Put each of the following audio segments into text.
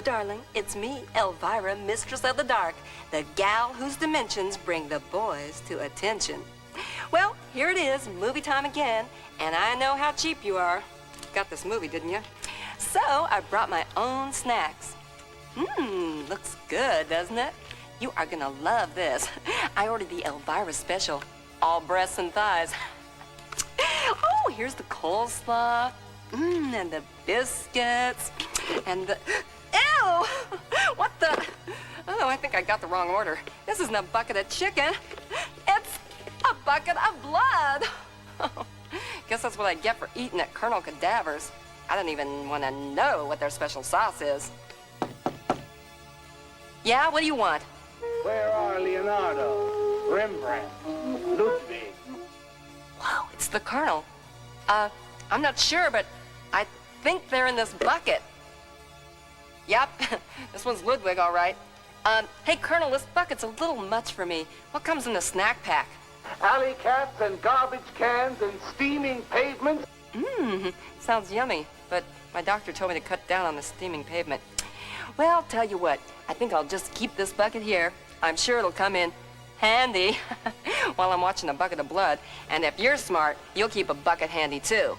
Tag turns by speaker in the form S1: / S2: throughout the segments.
S1: darling. It's me, Elvira, Mistress of the Dark, the gal whose dimensions bring the boys to attention. Well, here it is, movie time again, and I know how cheap you are. Got this movie, didn't you? So I brought my own snacks. Looks good, doesn't it? You are gonna love this. I ordered the Elvira special, all breasts and thighs. Oh, here's the coleslaw, and the biscuits, and the... Ew! What the... Oh, I think I got the wrong order. This isn't a bucket of chicken. It's a bucket of blood. Guess that's what I get for eating at Colonel Cadaver's. I don't even want to know what their special sauce is. Yeah, what do you want?
S2: Where are Leonardo, Rembrandt, Ludwig?
S1: Wow, it's the Colonel. I'm not sure, but I think they're in this bucket. Yep, this one's Ludwig, all right. Hey, Colonel, this bucket's a little much for me. What comes in the snack pack?
S2: Alley cats and garbage cans and steaming pavements.
S1: Sounds yummy, but my doctor told me to cut down on the steaming pavement. Well, tell you what, I think I'll just keep this bucket here. I'm sure it'll come in handy while I'm watching a bucket of blood. And if you're smart, you'll keep a bucket handy, too.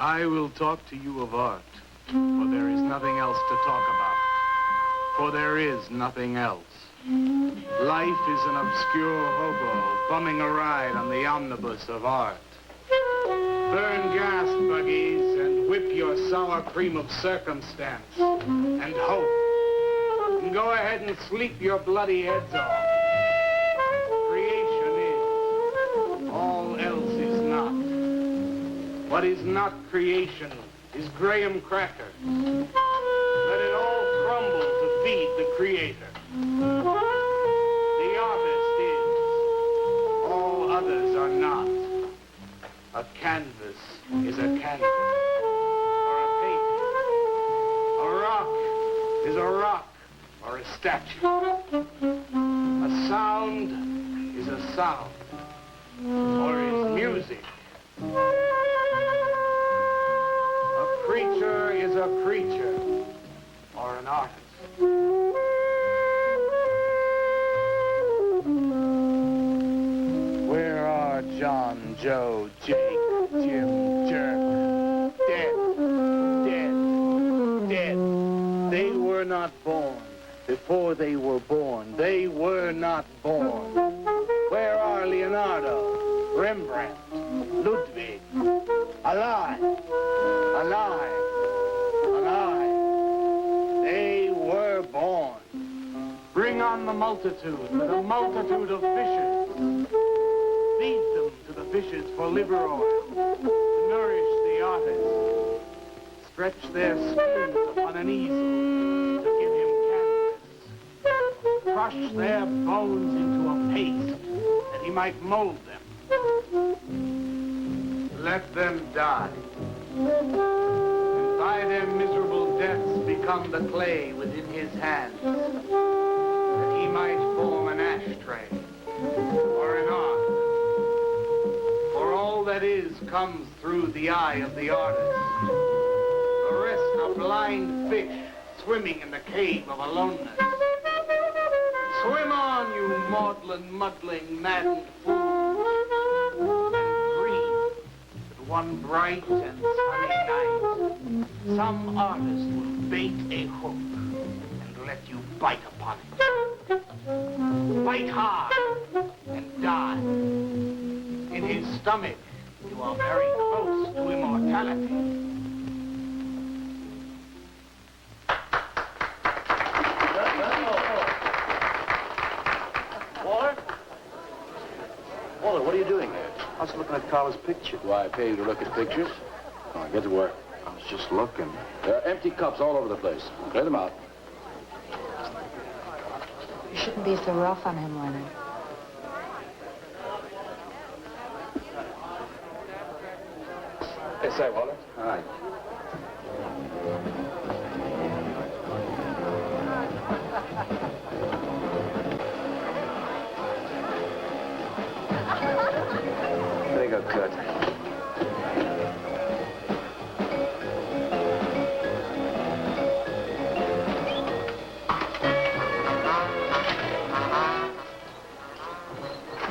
S3: I will talk to you of art, for there is nothing else to talk about. For there is nothing else. Life is an obscure hobo bumming a ride on the omnibus of art. Burn gas buggies and whip your sour cream of circumstance and hope. And go ahead and sleep your bloody heads off. Creation is. All else is not. What is not creation is graham cracker. Let it all crumble to feed the creator. The artist is. All others are not. A canvas is a canvas, or a painting. A rock is a rock, or a statue. A sound is a sound, or is music. A creature is a creature, or an artist. Where are John, Joe, Jake, Jim, Jerk? Dead, dead, dead. They were not born. Before they were born, they were not born. Where are Leonardo, Rembrandt, Ludwig? Alive, alive, alive. They were born. Bring on the multitude of fishes. Feed them to the fishes for liver oil, to nourish the artist. Stretch their skins upon an easel to give him canvas. Crush their bones into a paste that he might mold them. Let them die. And by their miserable deaths become the clay within his hands, that he might form an ashtray or an ark. For all that is comes through the eye of the artist. The rest are blind fish swimming in the cave of aloneness. Swim on, you maudlin, muddling, maddened fools, and breathe that one bright and sunny night some artist will bait a hook and let you bite upon it. Bite hard and die. In his stomach, you are very close to immortality.
S4: Walter, what are you doing here?
S5: I was looking at Carla's picture.
S4: Do I pay you to look at pictures? Come on, get to work.
S5: I was just looking.
S4: There are empty cups all over the place. Clear them out.
S6: You shouldn't be so rough on him, Leonard.
S5: Yes, sir, Walter.
S4: All right.
S5: haircut.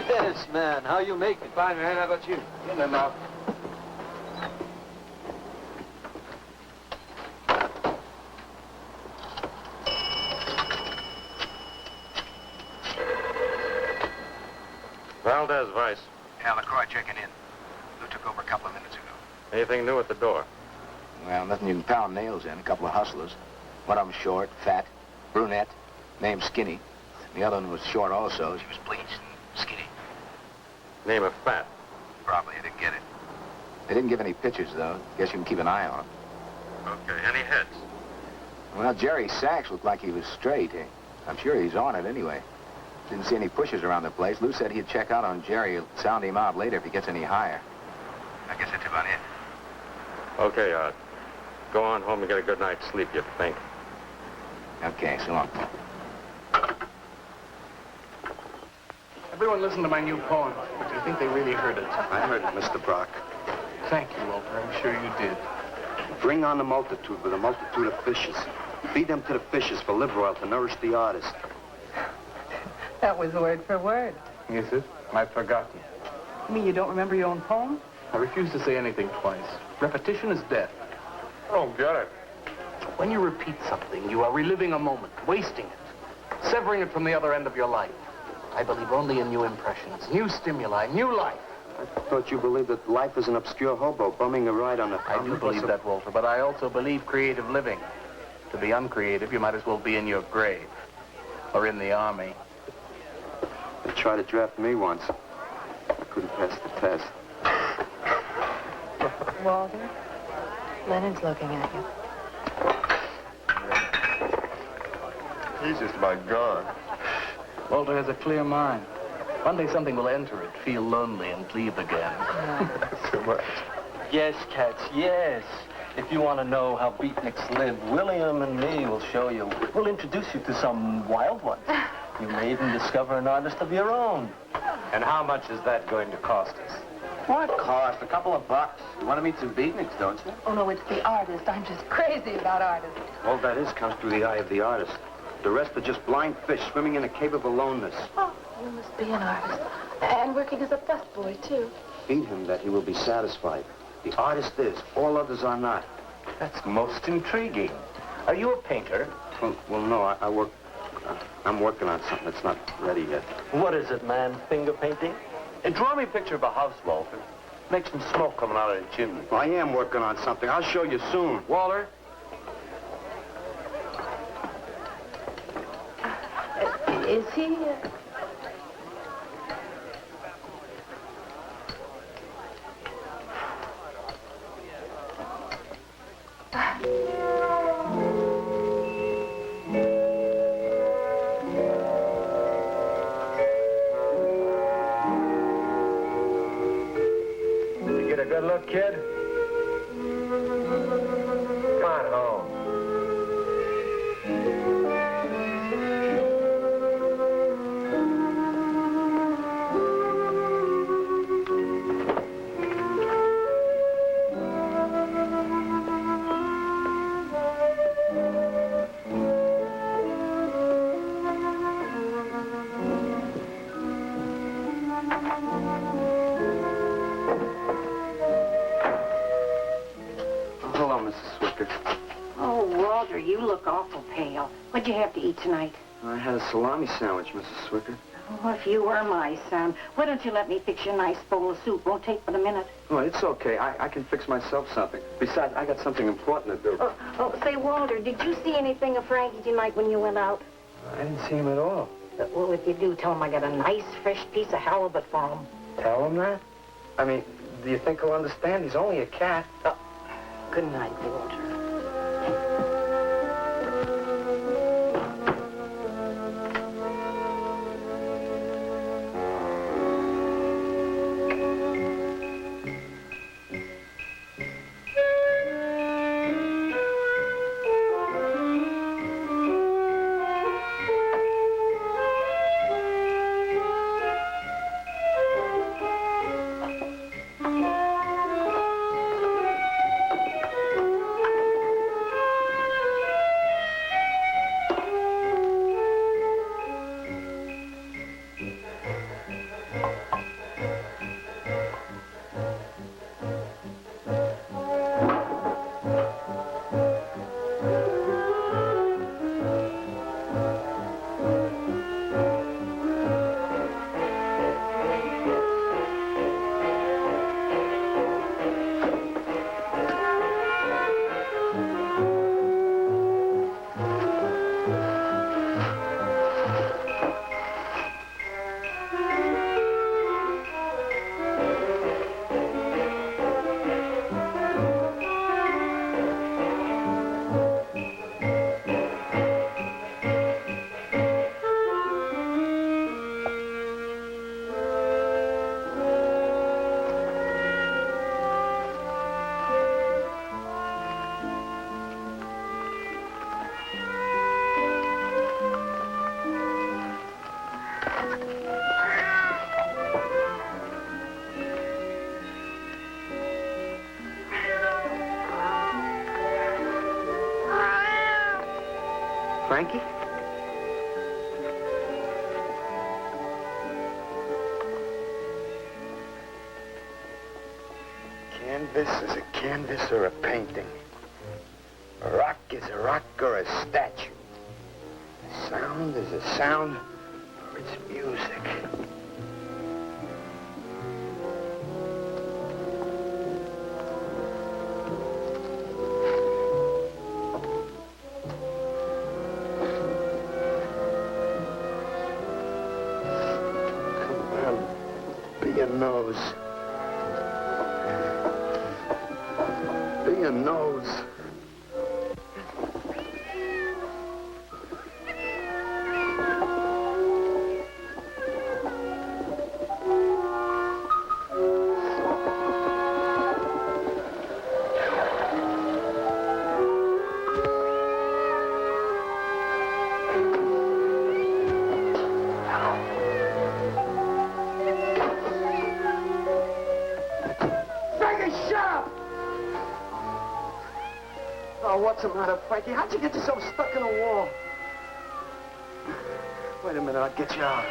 S7: Yes, man. How you making?
S5: Fine, man. How about you? In there now.
S4: Valdez, Vice.
S5: Yeah, LaCroix checking in. Lou took over a couple of minutes ago.
S4: Anything new at the door?
S5: Well, nothing you can pound nails in. A couple of hustlers. One of them short, fat, brunette, named Skinny. The other one was short also. She was bleached and skinny.
S4: Name of Fat.
S5: Probably you didn't get it. They didn't give any pictures, though. Guess you can keep an eye on them.
S4: Okay. Any heads?
S5: Well, Jerry Sachs looked like he was straight. I'm sure he's on it anyway. Didn't see any pushers around the place. Lou said he'd check out on Jerry. He'll sound him out later if he gets any higher. I guess that's about it.
S4: Okay, Art. Go on home and get a good night's sleep, you think.
S5: Okay, so long.
S3: Everyone listen to my new poem. Do you think they really heard it?
S2: I heard it, Mr. Brock.
S3: Thank you, Walter. I'm sure you did.
S2: Bring on the multitude with a multitude of fishes. Feed them to the fishes for liver oil to nourish the artist.
S8: That was word for word.
S3: Is it? I've forgotten.
S8: You mean you don't remember your own poem?
S3: I refuse to say anything twice. Repetition is death.
S4: Oh, get it.
S3: When you repeat something, you are reliving a moment, wasting it, severing it from the other end of your life. I believe only in new impressions, new stimuli, new life.
S2: I thought you believed that life is an obscure hobo bumming a ride on a...
S3: I do believe that, Walter, but I also believe creative living. To be uncreative, you might as well be in your grave. Or in the army.
S2: They tried to draft me once. I couldn't pass the test.
S6: Walter, Leonard's looking at you.
S4: He's just about gone.
S3: Walter has a clear mind. One day something will enter it, feel lonely, and leave again.
S4: Too much.
S7: Yes, cats, yes. If you want to know how beatniks live, William and me will show you. We'll introduce you to some wild ones. You may even discover an artist of your own.
S4: And how much is that going to cost us?
S5: What cost? A couple of bucks. You want to meet some beatniks, don't you?
S6: Oh, no, it's the artist. I'm just crazy about artists.
S2: All that is comes through the eye of the artist. The rest are just blind fish swimming in a cave of aloneness.
S6: Oh, you must be an artist. And working as a busboy, too.
S2: Feed him that he will be satisfied. The artist is. All others are not.
S4: That's most intriguing. Are you a painter?
S2: Well, no, I work... I'm working on something that's not ready yet.
S7: What is it, man? Finger painting?
S4: And draw me a picture of a house, Walter. Make some smoke coming out of the chimney.
S2: I am working on something. I'll show you soon.
S4: Walter?
S6: Is he...
S4: You get a good look, kid? Come on home.
S2: Hello, Mrs. Swicker.
S9: Oh, Walter, you look awful pale. What'd you have to eat tonight?
S2: I had a salami sandwich, Mrs. Swicker.
S9: Oh, if you were my son, why don't you let me fix you a nice bowl of soup? Won't take but a minute.
S2: Oh, it's okay. I can fix myself something. Besides, I got something important to do.
S9: Say, Walter, did you see anything of Frankie tonight when you went out?
S2: I didn't see him at all.
S9: Well, if you do, tell him I got a nice, fresh piece of halibut for him.
S2: Tell him that? I mean, do you think he'll understand? He's only a cat.
S9: Good night, Walter.
S2: Frankie? Canvas is a canvas or a painting. A rock is a rock or a statue. A sound is a sound or it's music. Come on, be a nose. Be a nose. What's the matter, Frankie? How'd you get yourself stuck in a wall? Wait a minute, I'll get you out.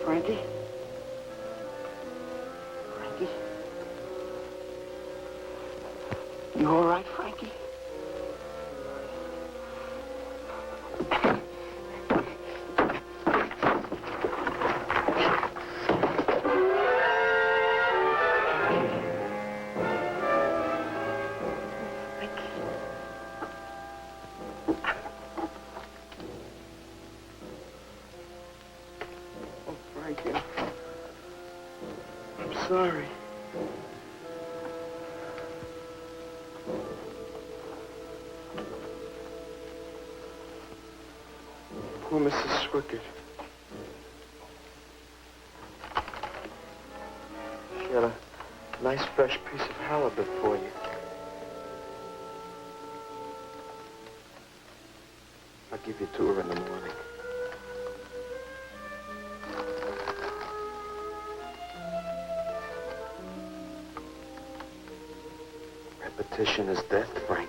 S2: Frankie? Frankie? You all right, Frankie? I'm sorry. Poor Mrs. Swickett. She had a nice fresh piece of halibut for you. I'll give you to her in the morning. Repetition is death, Frankie.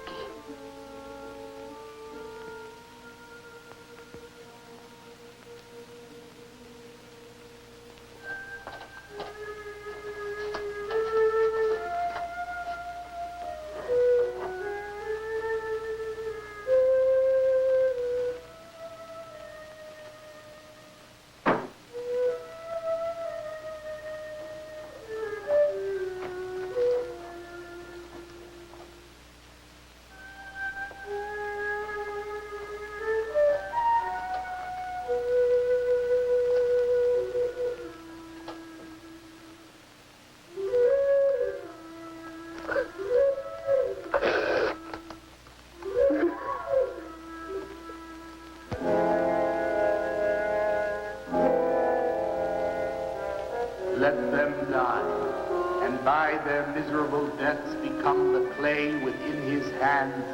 S3: Let them die, and by their miserable deaths become the clay within his hands,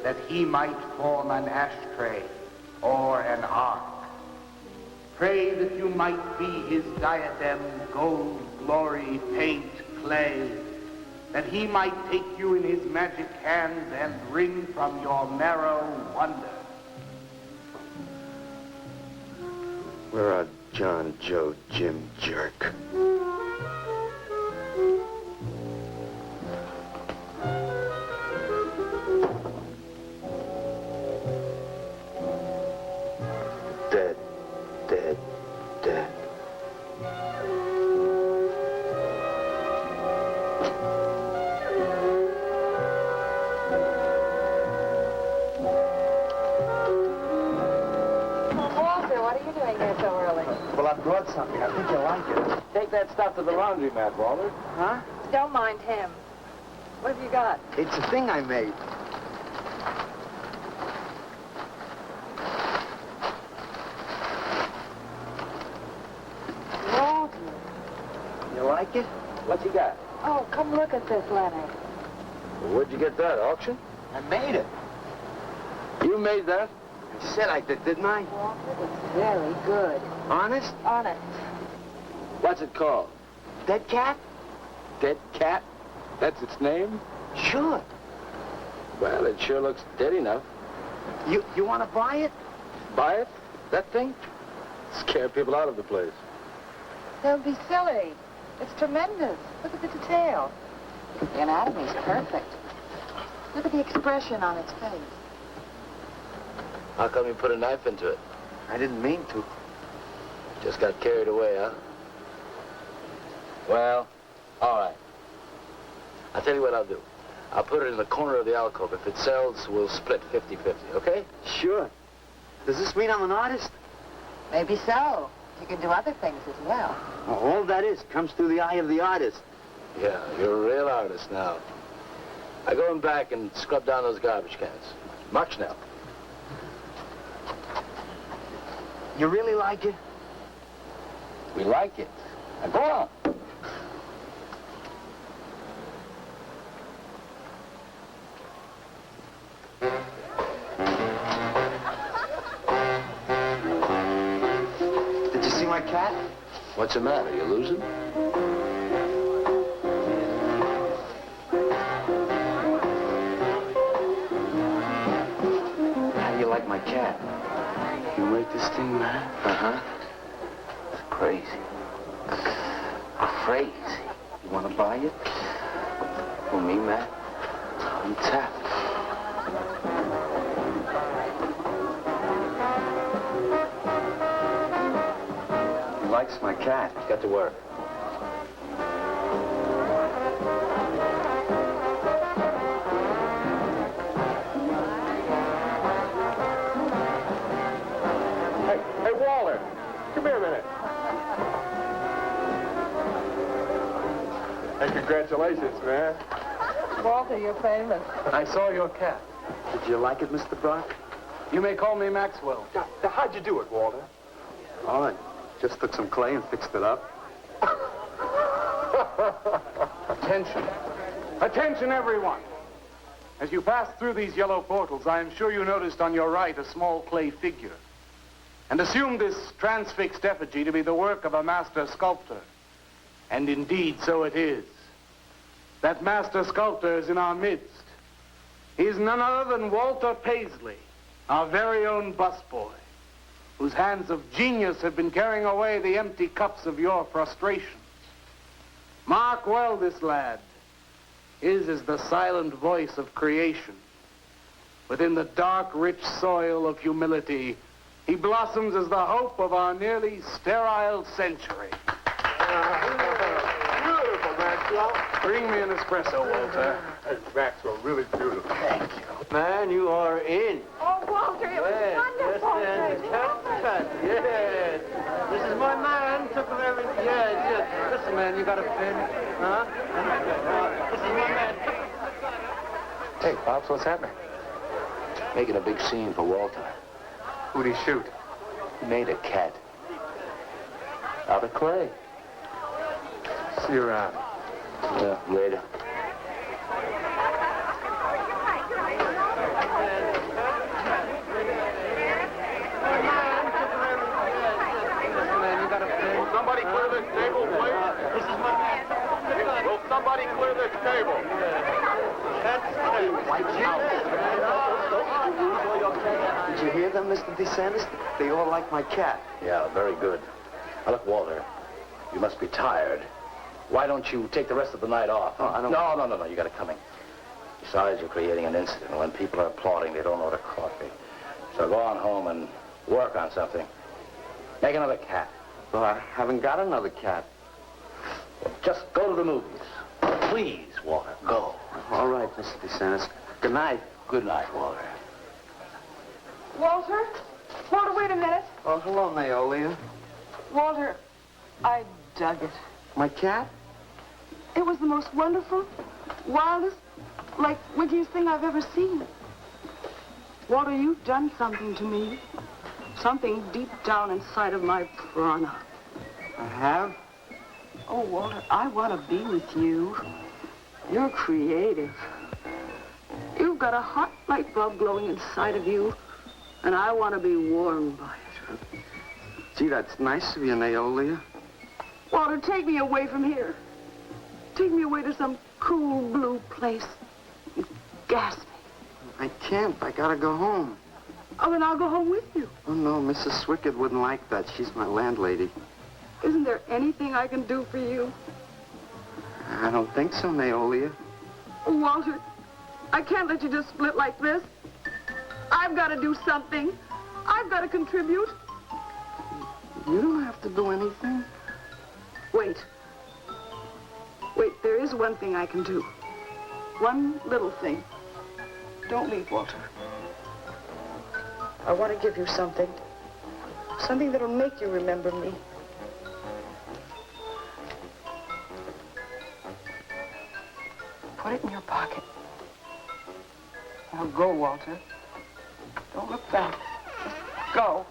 S3: that he might form an ashtray or an ark. Pray that you might be his diadem, gold, glory, paint, clay, that he might take you in his magic hands and wring from your marrow wonder.
S2: Where are John, Joe, Jim, Jerk? Dead, dead, dead.
S6: Walter, what are you doing here so early?
S5: Well, I brought something. I think you'll like it. Take that stuff to the laundromat, Walter.
S6: Huh? Don't mind him. What have you got?
S5: It's a thing I made.
S6: Walter.
S5: You like it? What you got?
S6: Oh, come look at this, Leonard.
S5: Well, where'd you get that, auction? I made it.
S2: You made that? I said I did, didn't I?
S6: Walter, it's very good.
S2: Honest?
S6: Honest.
S2: What's it called? Dead cat?
S5: Dead cat? That's its name?
S2: Sure.
S5: Well, it sure looks dead enough.
S2: You want to buy it?
S5: Buy it? That thing? Scare people out of the place.
S6: Don't be silly. It's tremendous. Look at the detail. The anatomy's perfect. Look at the expression on its face.
S5: How come you put a knife into it?
S2: I didn't mean to.
S5: Just got carried away, huh? Well, all right. I'll tell you what I'll do. I'll put it in the corner of the alcove. If it sells, we'll split 50-50, okay?
S2: Sure. Does this mean I'm an artist?
S6: Maybe so. You can do other things as well.
S2: All that is comes through the eye of the artist.
S5: Yeah, you're a real artist now. I go in back and scrub down those garbage cans. March now.
S2: You really like it?
S5: We like it. Now go on.
S2: Did you see my cat?
S5: What's the matter? You losing?
S2: How do you like my cat? You rate this thing, man?
S5: Uh-huh. It's crazy. Crazy.
S2: You want to buy it?
S5: For me, Matt? I'm tapped.
S2: He likes my cat.
S5: Get to work.
S4: Hey, Walter, come here a minute. Hey, congratulations, man.
S8: Walter, you're famous.
S3: I saw your cat.
S2: Did you like it, Mr. Brock?
S3: You may call me Maxwell.
S4: Now, how'd you do it, Walter?
S2: All right. Just took some clay and fixed it up.
S3: Attention. Attention, everyone. As you pass through these yellow portals, I am sure you noticed on your right a small clay figure, and assumed this transfixed effigy to be the work of a master sculptor. And indeed, so it is. That master sculptor is in our midst. He is none other than Walter Paisley, our very own busboy, whose hands of genius have been carrying away the empty cups of your frustrations. Mark well this lad. His is the silent voice of creation. Within the dark, rich soil of humility, he blossoms as the hope of our nearly sterile century.
S4: Beautiful, Maxwell.
S3: Bring me an espresso, Walter.
S4: Hey, Maxwell, really beautiful.
S2: Thank you. Man, you are in.
S6: Oh, Walter, it was wonderful.
S2: Yes. This is my man. Took him everything. Yes. Listen, man, you got a pen? Huh? This is my man.
S4: Hey, Pops, what's happening?
S5: Making a big scene for Walter.
S4: Who'd he shoot?
S5: He made a cat. Out of clay.
S4: See you around.
S5: Yeah, later.
S4: Will somebody clear this table, please?
S2: This is my man.
S4: Will somebody clear this table?
S2: Did you hear them, Mr. DeSantis? They all like my cat.
S5: Yeah, very good. Now, look, Walter, you must be tired. Why don't you take the rest of the night off?
S2: Oh, I don't...
S5: No, you got it coming. Besides, you're creating an incident. When people are applauding, they don't order coffee. So go on home and work on something. Make another cat.
S2: Well, I haven't got another cat.
S5: Well, just go to the movies. Please, Walter, go.
S2: All right, Mr. DeSantis. Good night.
S5: Good night, Walter.
S6: Walter? Walter, wait a minute.
S2: Oh, hello, Naolia.
S6: Walter, I dug it.
S2: My cat?
S6: It was the most wonderful, wildest, like, wittiest thing I've ever seen. Walter, you've done something to me. Something deep down inside of my prana.
S2: I have?
S6: Oh, Walter, I want to be with you. You're creative. You've got a hot light bulb glowing inside of you, And I want to be warmed by it.
S2: Gee, that's nice of you, Naolia.
S6: Walter, take me away from here. Take me away to some cool blue place. Gas me.
S2: I can't. I gotta go home.
S6: Oh, then I'll go home with you.
S2: Oh, no, Mrs. Swickard wouldn't like that. She's my landlady.
S6: Isn't there anything I can do for you?
S2: I don't think so, Naolia.
S6: Oh, Walter, I can't let you just split like this. I've got to do something. I've got to contribute.
S2: You don't have to do anything.
S6: Wait. Wait, there is one thing I can do. One little thing. Don't leave, Walter. I want to give you something. Something that'll make you remember me. Put it in your pocket. Now go, Walter. Don't look back. Just go.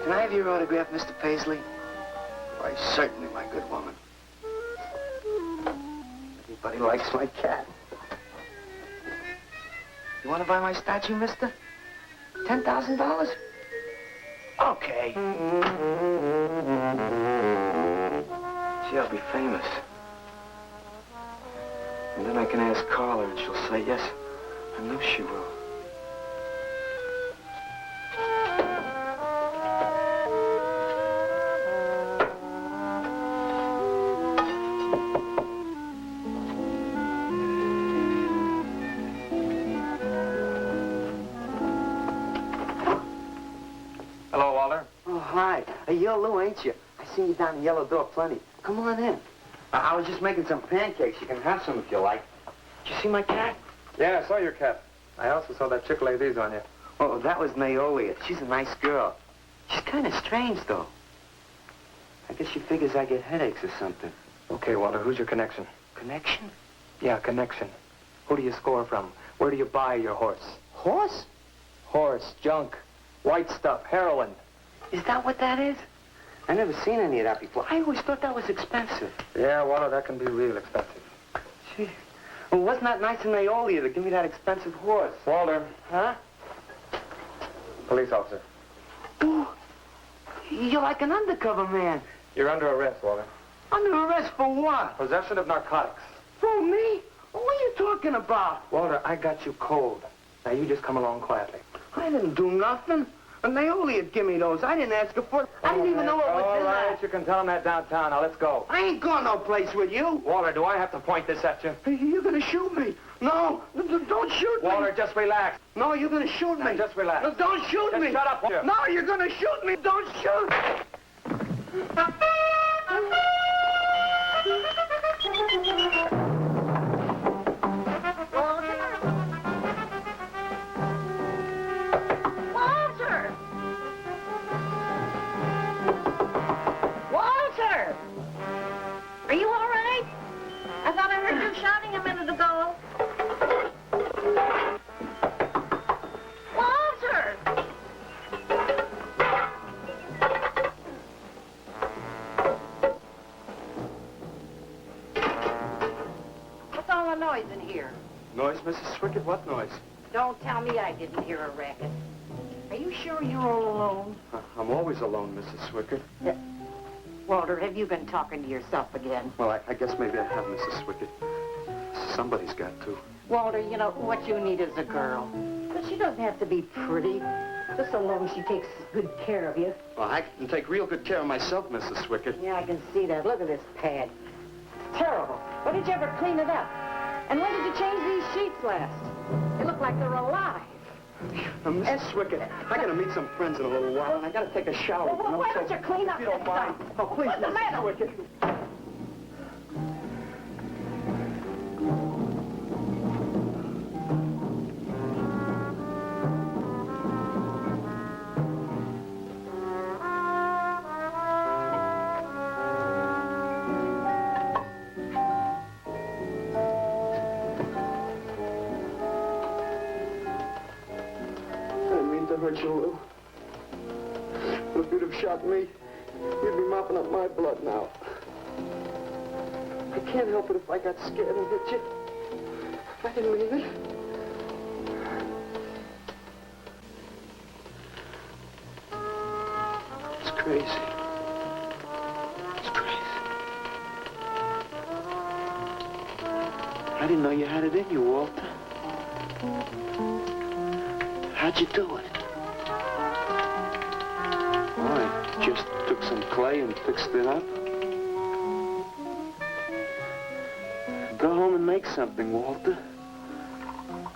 S2: Can I have your autograph, Mr. Paisley? Why, certainly, my good woman. Everybody likes my cat. You want to buy my statue, mister? $10,000? Okay. Gee, I'll be famous. And then I can ask Carla, and she'll say yes. I know she will.
S4: Hello, Walter.
S2: Oh, hi. You're Lou, ain't you? I seen you down the yellow door plenty. Come on in. I was just making some pancakes. You can have some if you like. Did you see my cat?
S5: Yeah, I saw your cat. I also saw that chick lay these on you.
S2: Oh, that was Naolia. She's a nice girl. She's kind of strange, though. I guess she figures I get headaches or something.
S5: Okay, Walter, who's your connection?
S2: Connection?
S5: Yeah, connection. Who do you score from? Where do you buy your horse?
S2: Horse?
S5: Horse, junk, white stuff, heroin.
S2: Is that what that is? I never seen any of that before. I always thought that was expensive.
S5: Yeah, Walter, that can be real expensive.
S2: Gee. Well, wasn't that nice of Naolia to give me that expensive horse?
S5: Walter.
S2: Huh?
S5: Police officer.
S2: Ooh, you're like an undercover man.
S5: You're under arrest, Walter.
S2: Under arrest for what?
S5: Possession of narcotics.
S2: For me? What are you talking about?
S5: Walter, I got you cold. Now, you just come along quietly.
S2: I didn't do nothing. And Naolia give me those. I didn't ask her for it. I didn't even know what was
S5: All
S2: in
S5: right,
S2: that.
S5: you can tell him that downtown. Now, let's go.
S2: I ain't going no place with you.
S5: Walter, do I have to point this at you?
S2: You're gonna shoot me. No, don't shoot me.
S5: Walter, just relax.
S2: No, you're gonna shoot me.
S5: Now, just relax.
S2: No, don't shoot
S5: Just
S2: me.
S5: shut up, Walter.
S2: No, you're gonna shoot me. Don't shoot.
S9: Walter! Walter! Are you all right? I thought I heard you shouting a minute ago. Walter! What's all the noise in here?
S2: Noise, Mrs. Swickard? What noise?
S9: Don't tell me I didn't hear a racket. Are you sure you're all alone?
S2: I'm always alone, Mrs. Swickard.
S9: Walter, have you been talking to yourself again?
S2: Well, I guess maybe I have, Mrs. Swickard. Somebody's got to.
S9: Walter, you know, what you need is a girl. But she doesn't have to be pretty. Just so long as she takes good care of you.
S10: Well, I can take real good care of myself, Mrs. Swickett.
S9: Yeah, I can see that. Look at this pad. Terrible. When did you ever clean it up? And when did you change these sheets last? They look like they're alive.
S10: Mrs. Swickett, I gotta meet some friends in a little while, and I gotta take a shower.
S9: Well, why don't you clean up
S10: if you don't
S9: this
S10: mind.
S9: stuff?
S10: Oh, please,
S9: What's the
S10: Mrs.
S9: matter?
S10: Swickett. Hurt you, Lou. But if you'd have shot me, you'd be mopping up my blood now. I can't help it if I got scared and hit you. I didn't mean it. It's crazy. It's crazy. I didn't know you had it in you, Walter. How'd you do it? I just took some clay and fixed it up. Go home and make something, Walter.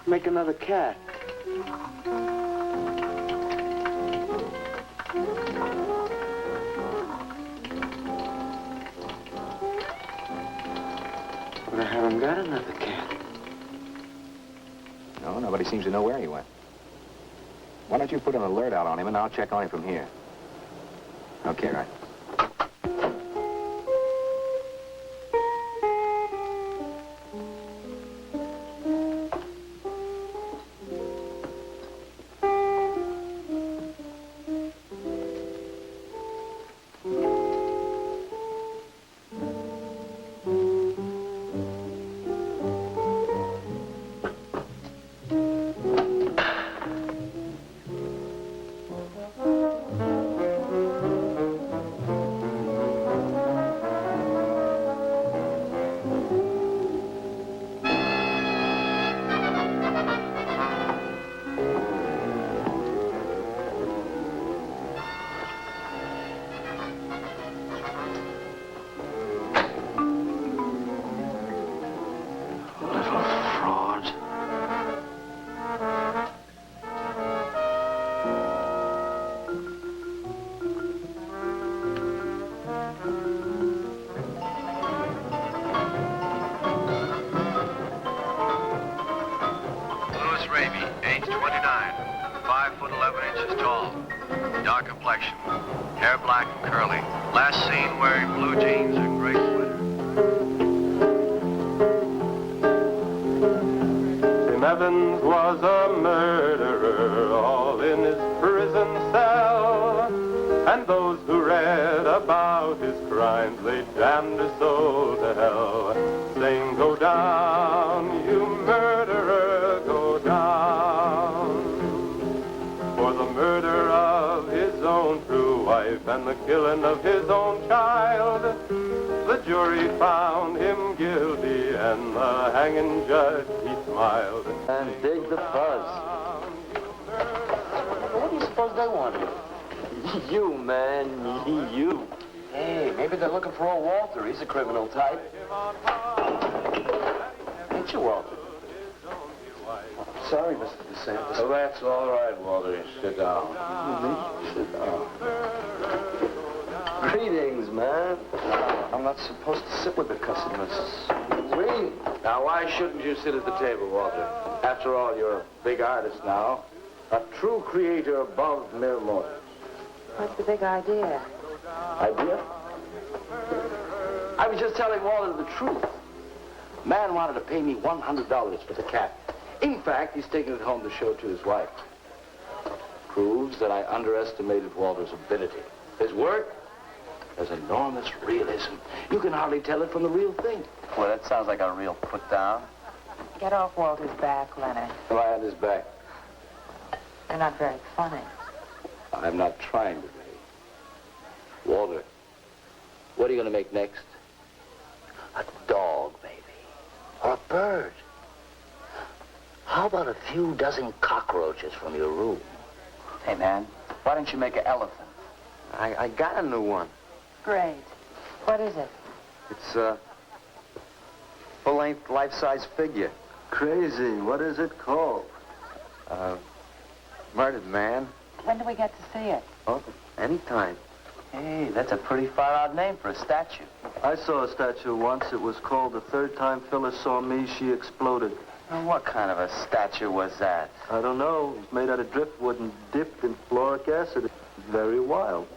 S10: Make another cat. But I haven't got another cat.
S5: No, nobody seems to know where he went. Why don't you put an alert out on him, and I'll check on him from here. Okay, right.
S11: Age 29, 5 foot 11 inches tall, dark complexion, hair black and curly. Last seen wearing blue jeans and gray sweater.
S12: Tim Evans was a murderer, all in his prison cell. And those who read about his crimes, they damned his soul to hell, saying, "Go down, you murderer, go down." For the murder of his own true wife and the killing of his own child, the jury found him guilty, and the hanging judge, he smiled.
S7: And dig the fuzz. What do you suppose they wanted? You, man, you. Hey, maybe they're looking for old Walter. He's a criminal type. Ain't you, Walter?
S10: Sorry, Mr. DeSantis.
S13: Oh, that's all right, Walter. Sit down.
S10: Sit down.
S7: Greetings, man.
S10: I'm not supposed to sit with the customers.
S13: Wait. Now, why shouldn't you sit at the table, Walter? After all, you're a big artist now. A true creator above mere mortals.
S9: What's the big idea?
S13: Idea? I was just telling Walter the truth. Man wanted to pay me $100 for the cat. In fact, he's taking it home to show to his wife. Proves that I underestimated Walter's ability. His work has enormous realism. You can hardly tell it from the real thing.
S7: Well, that sounds like a real put down.
S9: Get off Walter's back, Leonard.
S13: Am I on his back?
S9: You're not very funny.
S13: I'm not trying to be. Walter, what are you going to make next? A dog, maybe. Or a bird. How about a few dozen cockroaches from your room?
S7: Hey, man, why don't you make an elephant?
S2: I got a new one.
S9: Great. What is it?
S2: It's a full-length, life-size figure.
S7: Crazy. What is it called?
S2: Murdered man.
S9: When do we get to see it?
S2: Oh, anytime.
S7: Hey, that's a pretty far-out name for a statue. I saw a statue once. It was called The Third Time Phyllis Saw Me, She Exploded.
S2: Well, what kind of a statue was that?
S7: I don't know. It was made out of driftwood and dipped in fluoric acid. Very wild.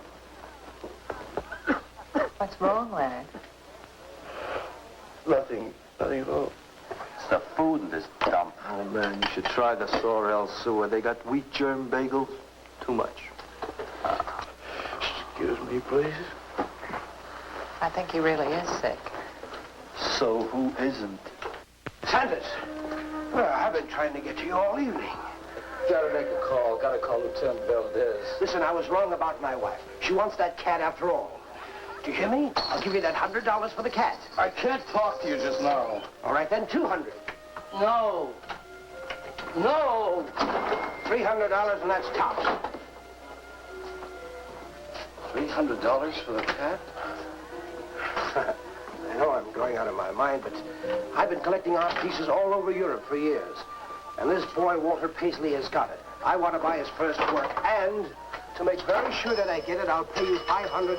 S9: What's wrong, Leonard?
S13: Nothing at all.
S7: It's the food in this dump. Oh, man, you should try the Sorrel sewer. They got wheat germ bagels. Too much.
S13: Excuse me, please.
S9: I think he really is sick.
S7: So who isn't?
S10: Sanders, well, I've been trying to get to you all evening.
S13: Gotta make a call. Gotta call Lieutenant Valdez.
S10: Listen, I was wrong about my wife. She wants that cat after all. Do you hear me? I'll give you that $100 for the cat.
S13: I can't talk to you just now.
S10: All right, then, $200.
S13: No. No.
S10: $300, and that's tops.
S13: $300 for the cat?
S10: I know I'm going out of my mind, but I've been collecting art pieces all over Europe for years. And this boy, Walter Paisley, has got it. I want to buy his first work, and to make very sure that I get it, I'll pay you $500.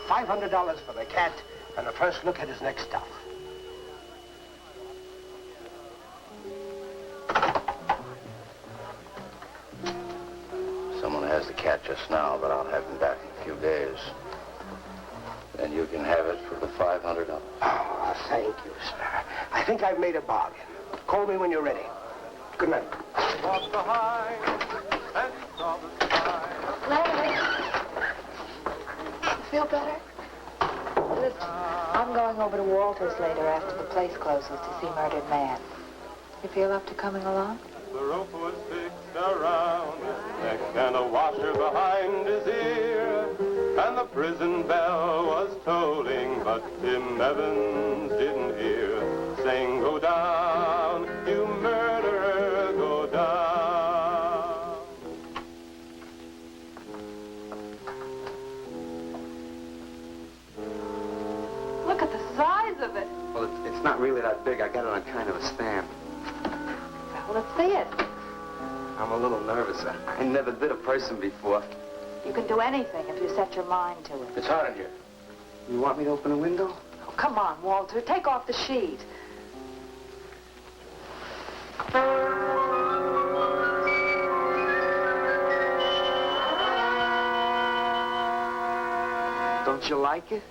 S10: $500 for the cat, and a first look at his next stuff.
S13: Someone has the cat just now, but I'll have him back in a few days. Then you can have it for the $500.
S10: Oh, thank you, sir. I think I've made a bargain. Call me when you're ready. Good night.
S12: Walk behind and saw the sky.
S9: Leonard! You feel better? Listen, I'm going over to Walter's later after the place closes to see Murdered Man. You feel up to coming along?
S12: The rope was fixed around his neck and a washer behind his ear. And the prison bell was tolling, but Tim Evans didn't hear. Saying, go down, you murderer, go down.
S6: Look at the size of it.
S2: Well, it's not really that big. I got it on kind of a stand.
S9: Well, let's see it.
S2: I'm a little nervous. I never did a person before.
S9: You can do anything if you set your mind to it.
S2: It's hot in here. You want me to open a window?
S9: Oh, come on, Walter. Take off the sheet.
S2: Don't you like it?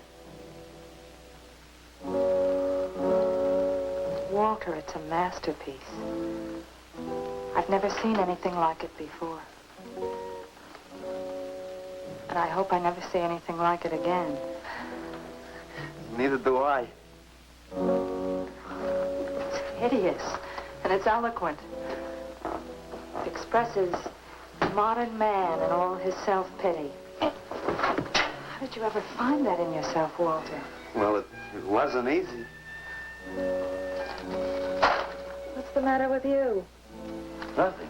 S9: Walter, it's a masterpiece. I've never seen anything like it before. And I hope I never see anything like it again.
S2: Neither do I.
S9: It's hideous, and it's eloquent. It expresses modern man and all his self-pity. How did you ever find that in yourself, Walter?
S2: Well, it wasn't easy.
S9: What's the matter with you?
S13: Nothing.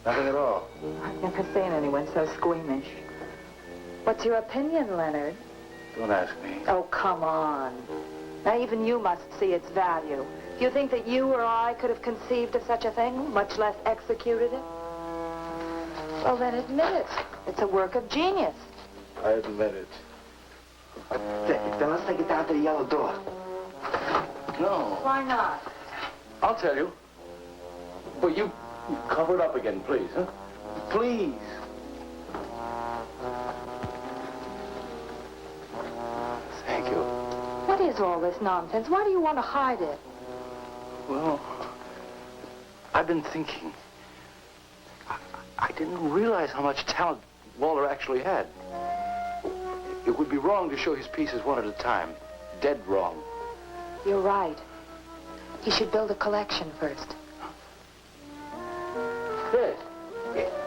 S13: Nothing at all.
S9: I've never seen anyone so squeamish. What's your opinion, Leonard?
S13: Don't ask me.
S9: Oh, come on. Now, even you must see its value. Do you think that you or I could have conceived of such a thing, much less executed it? Well, then admit it. It's a work of genius.
S13: I admit it.
S10: Then let's take it down to the yellow door.
S13: No.
S9: Why not?
S13: I'll tell you. Well, you cover it up again, please, huh? Please. Thank you.
S9: What is all this nonsense? Why do you want to hide it?
S13: Well, I've been thinking. I didn't realize how much talent Walter actually had. It would be wrong to show his pieces one at a time. Dead wrong.
S9: You're right. He should build a collection first.
S13: Good.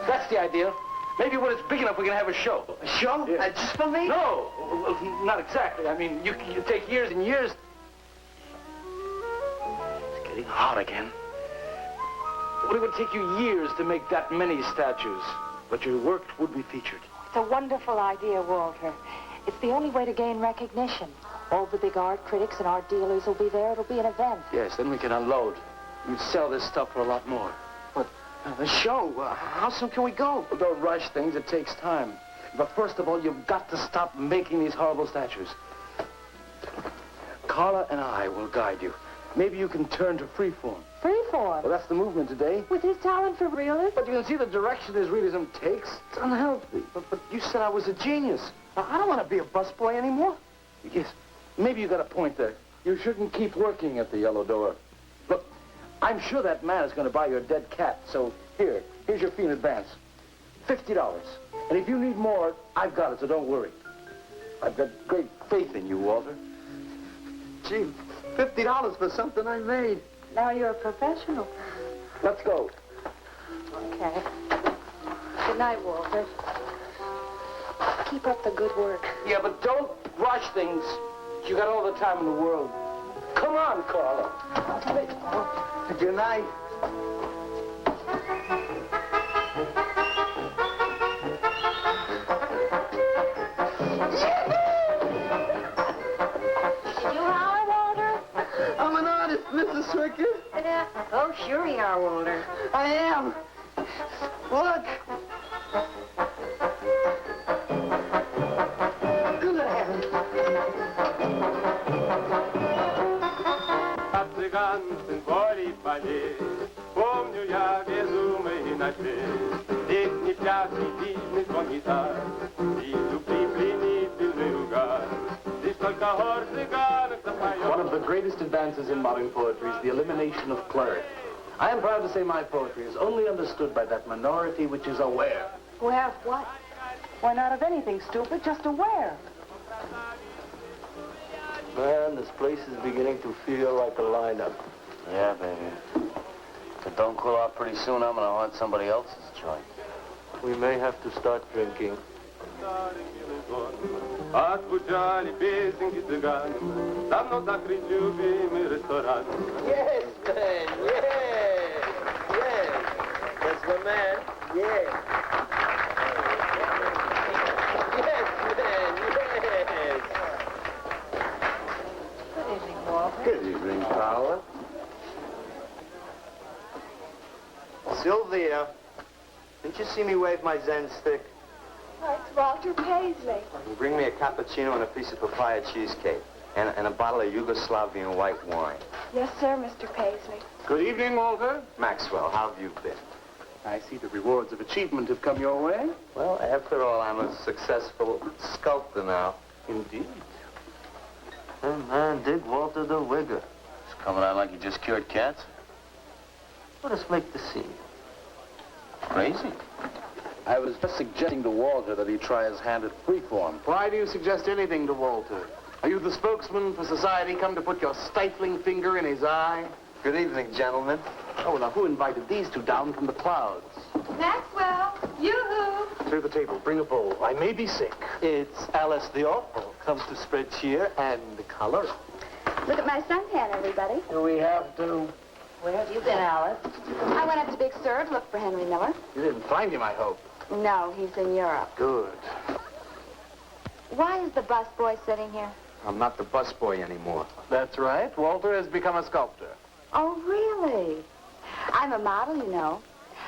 S13: That's the idea. Maybe when it's big enough, we can have a show.
S10: A show?
S13: Yeah.
S10: Just for me?
S13: No, well, not exactly. I mean, you take years and years. It's getting hot again. Well, it would take you years to make that many statues.
S10: but your work would be featured.
S9: It's a wonderful idea, Walter. It's the only way to gain recognition. All the big art critics and art dealers will be there. It'll be an event.
S13: Yes, then we can unload. We'd sell this stuff for a lot more.
S10: But the show, how soon can we go?
S13: Well, don't rush things. It takes time. But first of all, you've got to stop making these horrible statues. Carla and I will guide you. Maybe you can turn to freeform.
S9: Freeform?
S13: Well, that's the movement today.
S9: With his talent for realism?
S13: But you can see the direction his realism takes. It's unhealthy.
S10: But you said I was a genius.
S13: I don't want to be a busboy anymore. Yes, maybe you got a point there. You shouldn't keep working at the Yellow Door. Look, I'm sure that man is going to buy your dead cat. So here's your fee in advance. $50. And if you need more, I've got it, so don't worry. I've got great faith in you, Walter.
S10: Gee, $50 for something I made.
S9: Now you're a professional.
S13: Let's go.
S9: Okay. Good night, Walter. Keep up the good work.
S13: Yeah, but don't rush things. You got all the time in the world. Come on, Carla.
S10: Good night.
S9: Did you holler, Walter?
S10: I'm an artist, Mrs. Stricker.
S1: Oh, sure you are, Walter.
S10: I am. Look.
S12: Tacy ganzen woli panie, pomniu ja wiezumy inaczej. Pięknie piasni, dziwny konitar, i lublini tylny lugar. Gdyż tylko horsy ganek zapają.
S7: One of the greatest advances in modern poetry is the elimination of clarity. I am proud to say my poetry is only understood by that minority which is aware.
S6: Who have what? Why, not of anything stupid, just aware.
S7: Man, this place is beginning to feel like a lineup.
S13: Yeah, baby. If it don't cool off pretty soon, I'm gonna haunt somebody else's joint.
S7: We may have to start drinking.
S12: Отзвучали песенки цыган, давно закрыть любимый ресторан.
S10: Yes, man, yes, yes. That's my man, yes. Yes, man, yes.
S9: Good evening, Walter.
S10: Good evening, Paula. Sylvia, didn't you see me wave my Zen stick?
S9: Oh, it's Walter Paisley.
S2: Bring me a cappuccino and a piece of papaya cheesecake. And a bottle of Yugoslavian white wine.
S9: Yes, sir, Mr. Paisley.
S7: Good evening, Walter.
S2: Maxwell, how have you been?
S7: I see the rewards of achievement have come your way.
S2: Well, after all, I'm a successful sculptor now.
S7: Indeed.
S13: Hey, man, dig Walter the Wigger. It's coming out like he just cured cats. What does Flake to see? Crazy.
S7: I was just suggesting to Walter that he try his hand at freeform. Why do you suggest anything to Walter? Are you the spokesman for society come to put your stifling finger in his eye?
S2: Good evening, gentlemen.
S7: Oh, now who invited these two down from the clouds?
S9: Maxwell, yoo-hoo.
S7: Clear the table, bring a bowl. I may be sick.
S14: It's Alice the Opal, comes to spread cheer and color.
S15: Look at my suntan, everybody.
S7: Do we have to?
S9: Where have you been, Alice?
S15: I went up to Big Sur to look for Henry Miller.
S7: You didn't find him, I hope.
S15: No, he's in Europe.
S7: Good.
S15: Why is the busboy sitting here?
S5: I'm not the busboy anymore.
S7: That's right. Walter has become a sculptor.
S15: Oh, really? I'm a model, you know.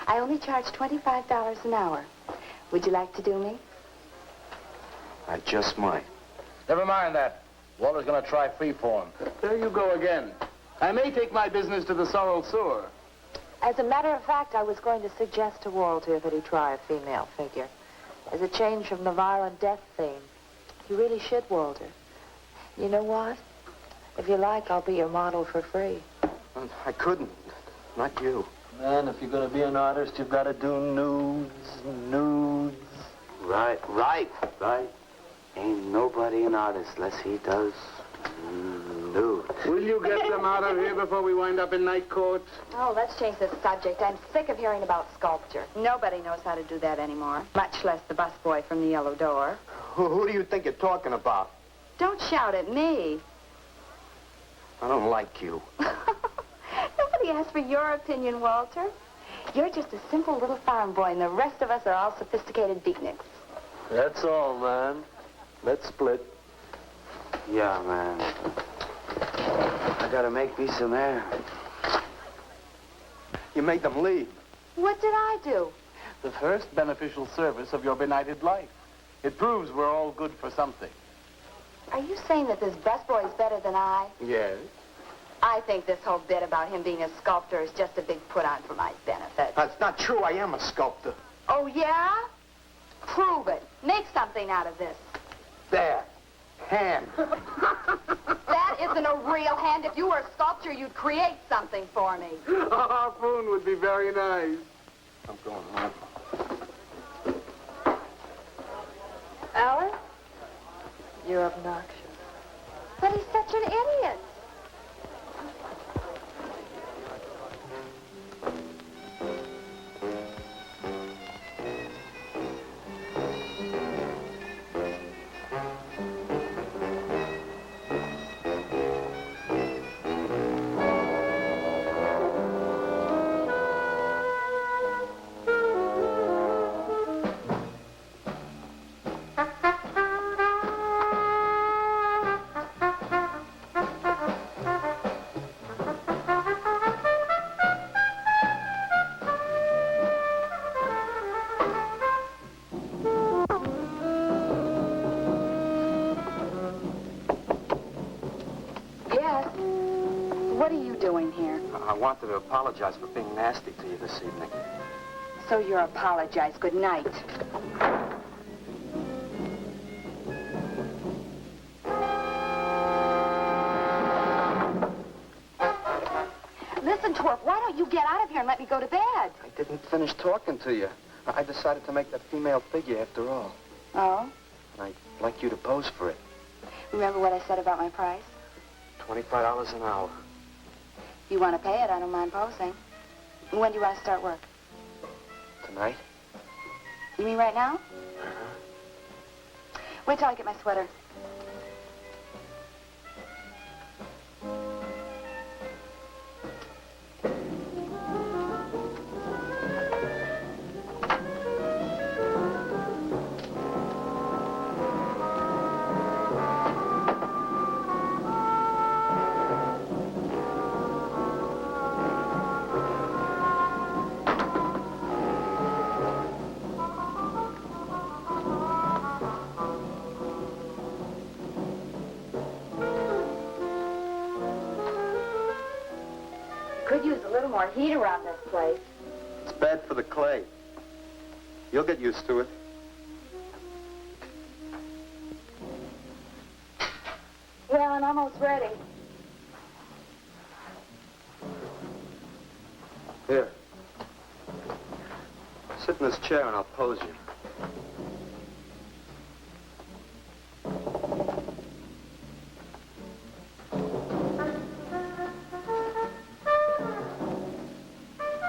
S15: I only charge $25 an hour. Would you like to do me?
S5: I just might.
S13: Never mind that. Walter's gonna try freeform.
S7: There you go again. I may take my business to the Sorrel Sewer.
S9: As a matter of fact, I was going to suggest to Walter that he try a female figure. As a change from the violent death theme. You really should, Walter. You know what? If you like, I'll be your model for free.
S5: I couldn't. Not you.
S14: Man, if you're going to be an artist, you've got to do nudes.
S13: Right. Ain't nobody an artist unless he does nude.
S7: Will you get them out of here before we wind up in night court?
S15: Oh, let's change the subject. I'm sick of hearing about sculpture. Nobody knows how to do that anymore, much less the busboy from the Yellow Door.
S2: Who do you think you're talking about?
S15: Don't shout at me.
S2: I don't like you.
S15: Nobody asked for your opinion, Walter. You're just a simple little farm boy, and the rest of us are all sophisticated beatniks.
S14: That's all, man. Let's split.
S2: Yeah, man. I gotta make me some air.
S7: You made them leave.
S9: What did I do?
S7: The first beneficial service of your benighted life. It proves we're all good for something.
S15: Are you saying that this busboy is better than I?
S7: Yes.
S15: I think this whole bit about him being a sculptor is just a big put-on for my benefit.
S10: That's not true. I am a sculptor.
S15: Oh, yeah? Prove it. Make something out of this.
S10: There. Hand.
S15: That isn't a real hand. If you were a sculptor, you'd create something for me.
S3: A harpoon would be very nice.
S2: I'm going home.
S8: Alan? You're obnoxious.
S15: But he's such an idiot.
S9: What are you doing here?
S2: I wanted to apologize for being nasty to you this evening.
S9: So you're apologized. Good night. Listen, Twerp, why don't you get out of here and let me go to bed?
S2: I didn't finish talking to you. I decided to make that female figure after all.
S9: Oh?
S2: I'd like you to pose for it.
S9: Remember what I said about my price?
S2: $25 an hour.
S9: If you want to pay it, I don't mind posing. When do you want to start work?
S2: Tonight?
S9: You mean right now? Wait till I get my sweater. Could use a little more heat around this place.
S2: It's bad for the clay. You'll get used to it.
S9: Well, I'm almost ready.
S2: Here. Sit in this chair and I'll pose you.